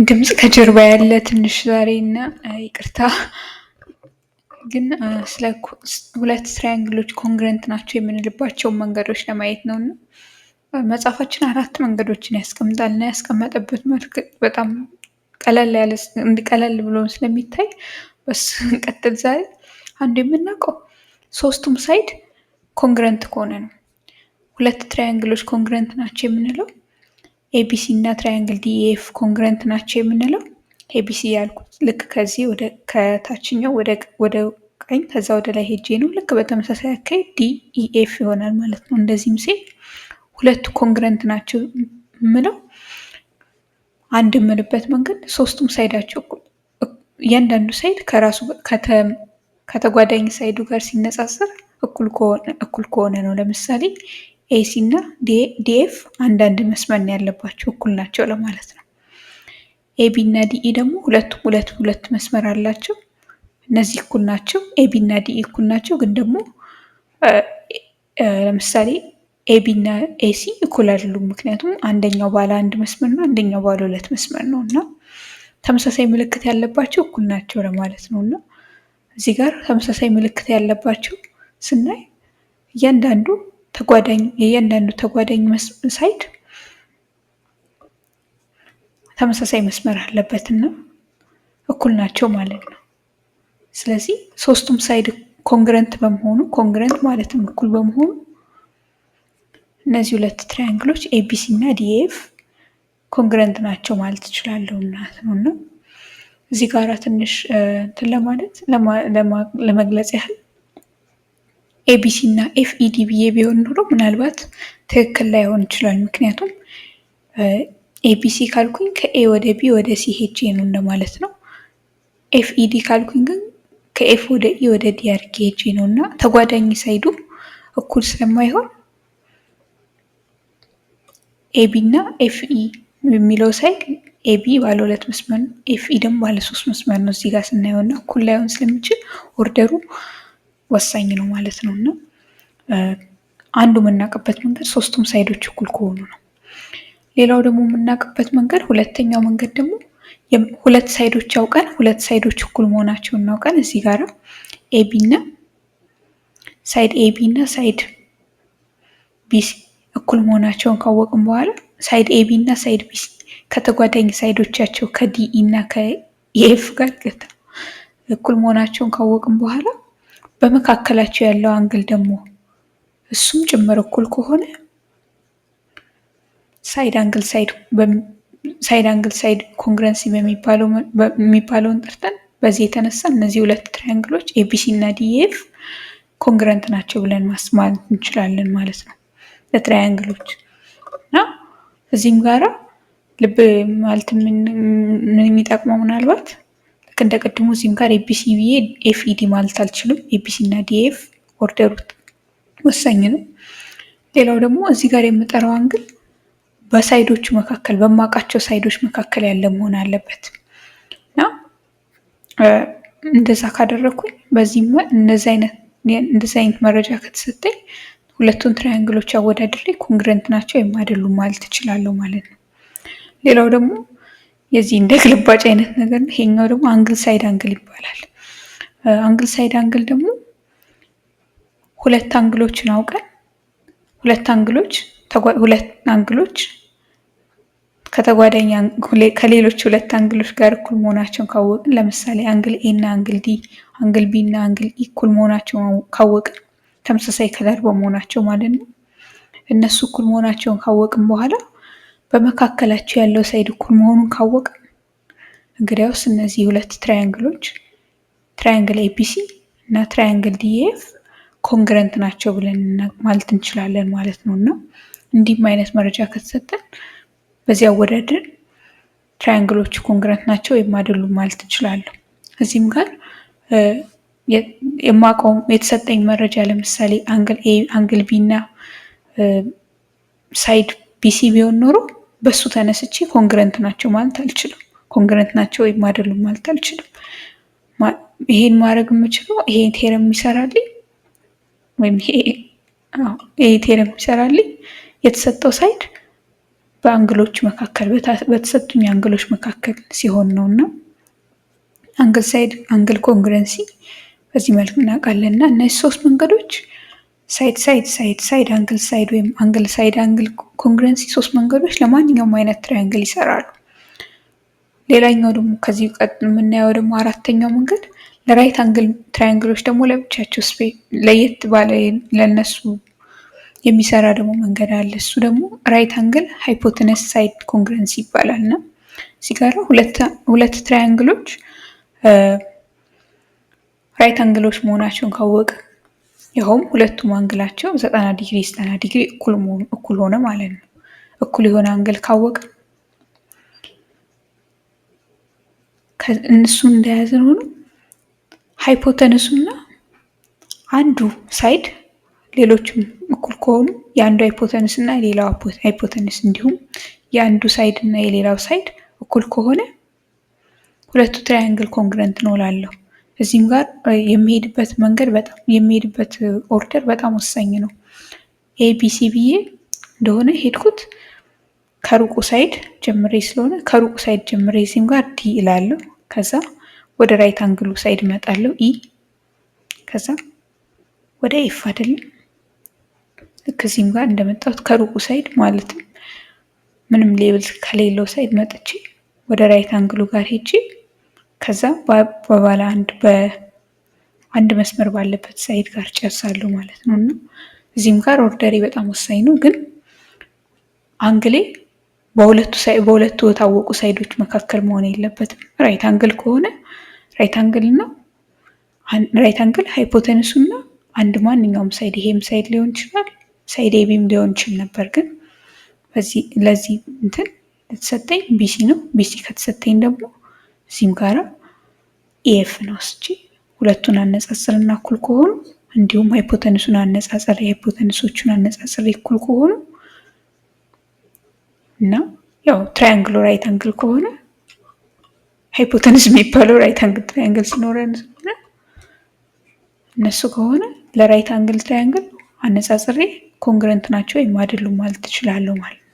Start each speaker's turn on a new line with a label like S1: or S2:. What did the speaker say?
S1: ድምጽ ከጀርባ ያለ ትንሽ ዛሬ እና ይቅርታ ግን ስለ ሁለት ትራያንግሎች ኮንግረንት ናቸው የምንልባቸውን መንገዶች ለማየት ነው። እና መጽሐፋችን 4 መንገዶችን ያስቀምጣል እና ያስቀመጠበት መልክ በጣም ቀለል ብሎ ስለሚታይ በሱ እንቀጥል። ዛሬ አንዱ የምናውቀው ሶስቱም ሳይድ ኮንግረንት ከሆነ ነው። ሁለት ትራያንግሎች ኮንግረንት ናቸው የምንለው ኤቢሲ እና ትራያንግል ዲኤፍ ኮንግረንት ናቸው የምንለው። ኤቢሲ ያልኩት ልክ ከዚህ ከታችኛው ወደ ቀኝ ከዛ ወደ ላይ ሄጄ ነው። ልክ በተመሳሳይ አካሄድ ዲኢኤፍ ይሆናል ማለት ነው። እንደዚህም ሴ ሁለቱ ኮንግረንት ናቸው የምለው አንድ የምልበት መንገድ ሶስቱም ሳይዳቸው እያንዳንዱ ሳይድ ከራሱ ከተጓዳኝ ሳይዱ ጋር ሲነጻጸር እኩል ከሆነ ነው። ለምሳሌ ኤሲ እና ዲኤፍ አንዳንድ መስመር ነው ያለባቸው እኩል ናቸው ለማለት ነው። ኤቢ እና ዲኢ ደግሞ ሁለት መስመር አላቸው። እነዚህ እኩል ናቸው። ኤቢ እና ዲኢ እኩል ናቸው። ግን ደግሞ ለምሳሌ ኤቢ እና ኤሲ እኩል አይደሉም። ምክንያቱም አንደኛው ባለ አንድ መስመር ነው፣ አንደኛው ባለ 2 መስመር ነው እና ተመሳሳይ ምልክት ያለባቸው እኩል ናቸው ለማለት ነው። እና እዚህ ጋር ተመሳሳይ ምልክት ያለባቸው ስናይ የእያንዳንዱ ተጓዳኝ ሳይድ ተመሳሳይ መስመር አለበትና እኩል ናቸው ማለት ነው። ስለዚህ ሶስቱም ሳይድ ኮንግረንት ማለትም እኩል በመሆኑ እነዚህ ሁለት ትራያንግሎች ኤቢሲ እና ዲኤፍ ኮንግረንት ናቸው ማለት እችላለሁ ማለት ነው። እና እዚህ ጋራ ትንሽ ለመግለጽ ያህል ኤቢሲ እና ኤፍኢዲ ብዬ ቢሆን ኖሮ ምናልባት ትክክል ላይሆን ይችላል። ምክንያቱም ኤቢሲ ካልኩኝ ከኤ ወደ ቢ ወደ ሲ ሄጄ ነው እንደማለት ነው። ኤፍኢዲ ካልኩኝ ግን ከኤፍ ወደ ኢ ወደ ዲ አድርጌ ሄጄ ነው እና ተጓዳኝ ሳይዱ እኩል ስለማይሆን ኤቢ እና ኤፍኢ የሚለው ሳይድ ኤቢ ባለ 2 መስመር ነው፣ ኤፍኢ ደግሞ ባለ 3 መስመር ነው። እዚህ ጋር ስናየው እና እኩል ላይሆን ስለሚችል ኦርደሩ ወሳኝ ነው ማለት ነው። እና አንዱ የምናውቅበት መንገድ ሶስቱም ሳይዶች እኩል ከሆኑ ነው። ሌላው ደግሞ የምናውቅበት መንገድ ሁለተኛው መንገድ ደግሞ ሁለት ሳይዶች አውቀን ሁለት ሳይዶች እኩል መሆናቸውን እናውቀን እዚህ ጋር ኤቢ እና ሳይድ ቢሲ እኩል መሆናቸውን ካወቅን በኋላ ሳይድ ኤቢ እና ሳይድ ቢሲ ከተጓዳኝ ሳይዶቻቸው ከዲኢ እና ከኤፍ ጋር እኩል መሆናቸውን ካወቅን በኋላ በመካከላቸው ያለው አንግል ደግሞ እሱም ጭምር እኩል ከሆነ ሳይድ አንግል ሳይድ ኮንግረንሲ የሚባለውን ጠርተን በዚህ የተነሳ እነዚህ ሁለት ትራያንግሎች ኤቢሲ እና ዲኤፍ ኮንግረንት ናቸው ብለን ማስማት እንችላለን ማለት ነው ለትራያንግሎች። እና እዚህም ጋራ ልብ ማለት ምን የሚጠቅመው ምናልባት ልክ እንደ ቅድሙ እዚህም ጋር ኤቢሲ ብዬ ኤፍኢዲ ማለት አልችልም። ኤቢሲ እና ዲኤፍ ኦርደሩ ወሳኝ ነው። ሌላው ደግሞ እዚህ ጋር የምጠራው አንግል በሳይዶቹ መካከል በማውቃቸው ሳይዶች መካከል ያለ መሆን አለበት እና እንደዛ ካደረኩኝ እንደዚህ አይነት መረጃ ከተሰጠኝ ሁለቱን ትራያንግሎች አወዳድሬ ኮንግረንት ናቸው ወይም አይደሉም ማለት እችላለሁ ማለት ነው። ሌላው ደግሞ የዚህ እንደ ግልባጭ አይነት ነገር ነው። ይሄኛው ደግሞ አንግል ሳይድ አንግል ይባላል። አንግል ሳይድ አንግል ደግሞ ሁለት አንግሎችን አውቀን ሁለት አንግሎች ከተጓዳኝ ከሌሎች ሁለት አንግሎች ጋር እኩል መሆናቸውን ካወቅን ለምሳሌ አንግል ኤ እና አንግል ዲ፣ አንግል ቢ እና አንግል ኢ እኩል መሆናቸውን ካወቅን ተመሳሳይ ከለር በመሆናቸው ማለት ነው። እነሱ እኩል መሆናቸውን ካወቅን በኋላ በመካከላቸው ያለው ሳይድ እኩል መሆኑን ካወቅን እንግዲያውስ እነዚህ ሁለት ትራያንግሎች ትራያንግል ኤቢሲ እና ትራያንግል ዲኤፍ ኮንግረንት ናቸው ብለን ማለት እንችላለን ማለት ነው። እና እንዲህም አይነት መረጃ ከተሰጠን በዚህ አወዳደር ትራያንግሎቹ ኮንግረንት ናቸው ወይም አይደሉም ማለት እንችላለን። እዚህም ጋር የማውቀው የተሰጠኝ መረጃ ለምሳሌ አንግል ቢ እና ሳይድ ቢሲ ቢሆን ኖሮ በሱ ተነስቼ ኮንግረንት ናቸው ማለት አልችልም። ኮንግረንት ናቸው ወይም አይደሉም ማለት አልችልም። ይሄን ማድረግ የምችለው ይሄ ቴረም የሚሰራልኝ ወይም ይሄ ቴረም የሚሰራልኝ የተሰጠው ሳይድ በአንግሎች መካከል በተሰጡኝ አንግሎች መካከል ሲሆን ነው። እና አንግል ሳይድ አንግል ኮንግረንሲ በዚህ መልክ እናውቃለን። እና እነዚህ ሶስት መንገዶች ሳይድ ሳይድ ሳይድ ሳይድ አንግል ሳይድ ወይም አንግል ሳይድ አንግል ኮንግረንሲ ሶስት መንገዶች ለማንኛውም አይነት ትራያንግል ይሰራሉ። ሌላኛው ደግሞ ከዚህ ቀጥሎ የምናየው ደግሞ አራተኛው መንገድ ለራይት አንግል ትራያንግሎች ደግሞ ለብቻቸው ለየት ባለ ለነሱ የሚሰራ ደግሞ መንገድ አለ። እሱ ደግሞ ራይት አንግል ሃይፖተነስ ሳይድ ኮንግረንሲ ይባላል። እና እዚህ ጋር ሁለት ትራያንግሎች ራይት አንግሎች መሆናቸውን ካወቅ ይኸውም ሁለቱም አንግላቸው 90 ዲግሪ 90 ዲግሪ እኩል ሆነ ማለት ነው። እኩል የሆነ አንግል ካወቅ እነሱን እንደያዘን ሆኖ ሃይፖተነሱና አንዱ ሳይድ ሌሎችም እኩል ከሆኑ የአንዱ ሃይፖተነስ እና የሌላው ሃይፖተነስ እንዲሁም የአንዱ ሳይድ እና የሌላው ሳይድ እኩል ከሆነ ሁለቱ ትራያንግል ኮንግረንት ነው እላለሁ። እዚህም ጋር የሚሄድበት ኦርደር በጣም ወሳኝ ነው። ኤቢሲ ብዬ እንደሆነ ሄድኩት ከሩቁ ሳይድ ጀምሬ ስለሆነ ከሩቁ ሳይድ ጀምሬ እዚህም ጋር ዲ እላለሁ። ከዛ ወደ ራይት አንግሉ ሳይድ እመጣለሁ ኢ፣ ከዛ ወደ ኤፍ አይደለም። ልክ እዚህም ጋር እንደመጣሁት ከሩቁ ሳይድ ማለትም ምንም ሌብል ከሌለው ሳይድ መጥቼ ወደ ራይት አንግሉ ጋር ሄጄ ከዛ በባለ አንድ መስመር ባለበት ሳይድ ጋር ጨርሳለሁ ማለት ነው። እና እዚህም ጋር ኦርደሬ በጣም ወሳኝ ነው። ግን አንግሌ በሁለቱ የታወቁ ሳይዶች መካከል መሆን የለበትም። ራይት አንግል ከሆነ ራይት አንግል እና ራይት አንግል ሃይፖተንሱ እና አንድ ማንኛውም ሳይድ ይሄም ሳይድ ሊሆን ይችላል፣ ሳይድ ኤቢም ሊሆን ይችል ነበር። ግን ለዚህ እንትን የተሰጠኝ ቢሲ ነው። ቢሲ ከተሰጠኝ ደግሞ እዚህም ጋራ ኤፍ ነው ወስጄ ሁለቱን አነጻጽርና እኩል ከሆኑ እንዲሁም ሃይፖተንሱን አነጻጽሬ ሃይፖተንሶቹን አነጻጽሬ እኩል ከሆኑ እና ያው ትራያንግሉ ራይት አንግል ከሆነ ሃይፖተንስ የሚባለው ራይት አንግል ትራያንግል ሲኖረን ስለሆነ እነሱ ከሆነ ለራይት አንግል ትራያንግል አነጻጽሬ ኮንግረንት ናቸው ወይም አይደሉም ማለት ትችላለሁ ማለት ነው።